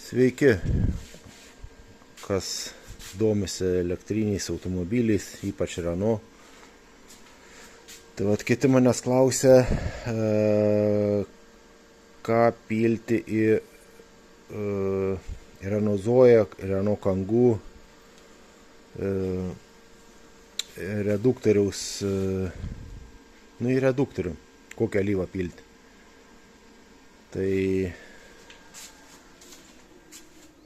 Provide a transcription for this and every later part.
Sveiki, kas domisi elektriniais automobiliais, ypač Renault. Tai vat kiti manęs klausia, ką pilti į Renault Zoe, Renault Kangoo, reduktoriaus, į reduktorių, kokią alyvą pilti. Tai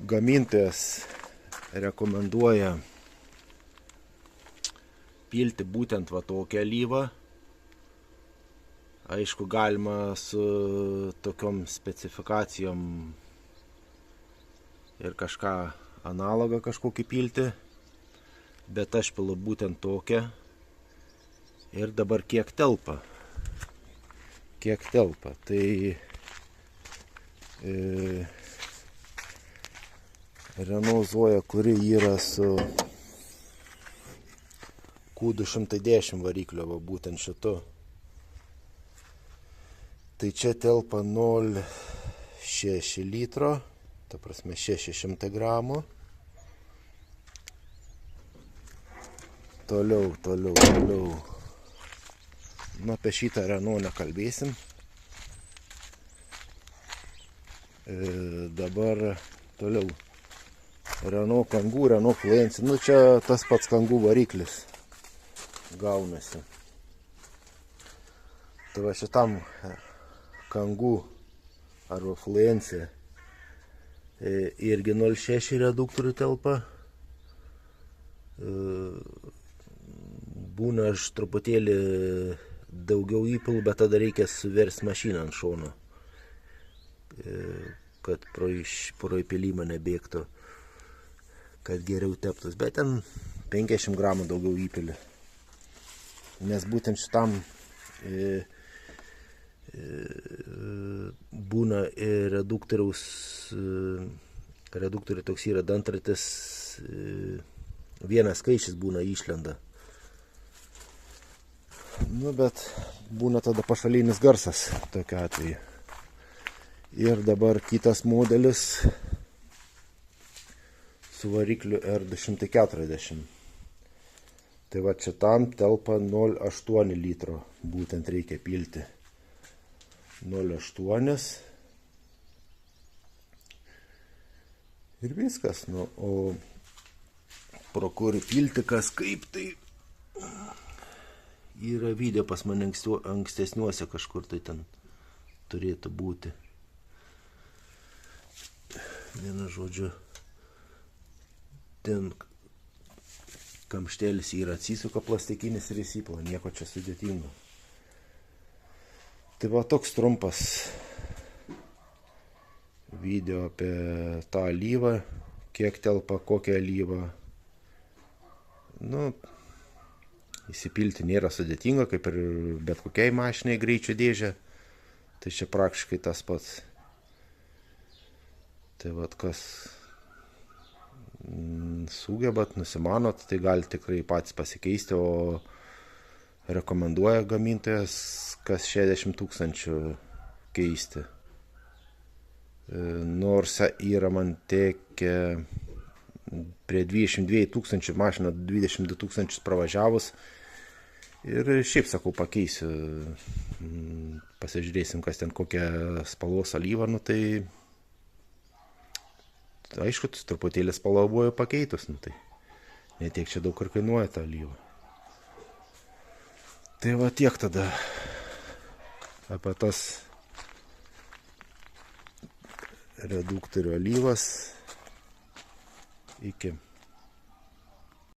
gamintojas rekomenduoja pilti būtent va tokią alyvą. Aišku, galima su tokiom specifikacijom ir kažką analogą kažkokį pilti, bet aš pilu būtent tokią. Ir dabar kiek telpa. Tai Renault Zoe, kuri yra su Q210 variklio, va, būtent šitu. Tai čia telpa 0,6 litro, ta prasme 600 gramų. Toliau. Nu, apie šitą Renault nekalbėsim. Dabar toliau. Renault Kangoo, Renault Fluence. Nu, čia tas pats Kangoo variklis gaunasi. Tai va šitam Kangoo arba Fluence irgi 0,6 reduktorių telpa. Būna aš truputėlį daugiau įpilu, bet tada reikia suversti mašiną ant šono, kad pro įpilimą nebėgtų, kad geriau teptus. Bet ten 50 gramų daugiau įpili. Nes būtent šitam būna reduktorių toks yra dantratis, vienas skaičius būna išlenda. Nu, bet būna tada pašalinis garsas tokiu atveju. Ir dabar kitas modelis su varikliu R240. Tai va čia tam telpa 0,8 litro, būtent reikia pilti. 0,8. Ir viskas. Nu, o pro kur pilti, kas kaip, tai yra video pas mane ankstesniuose kažkur tai ten turėtų būti. Vienu žodžiu, ten kamštelis yra atsisuka plastikinis ir įsipila, nieko čia sudėtingo. Tai va toks trumpas video apie tą alyvą, kiek telpa, kokią alyvą. Nu, įsipilti nėra sudėtinga, kaip ir bet kokiai mašinai greičio dėžė. Tai čia praktiškai tas pats. Tai vat kas sugebat, nusimanot, tai gali tikrai patys pasikeisti, o rekomenduoja gamintojas kas 60 000 keisti. Nors yra man tekę prie 22 000 mašiną 22 000 pravažiavus ir šiaip sakau pakeisiu, pasižiūrėsim, kas ten kokią spalvos alyvą, nu tai aišku, truputėlį spalvą buvo pakeitus, nu tai netiek čia daug ir kainuoja tą alyvą. Tai va tiek tada apie tas reduktorių alyvas. Iki.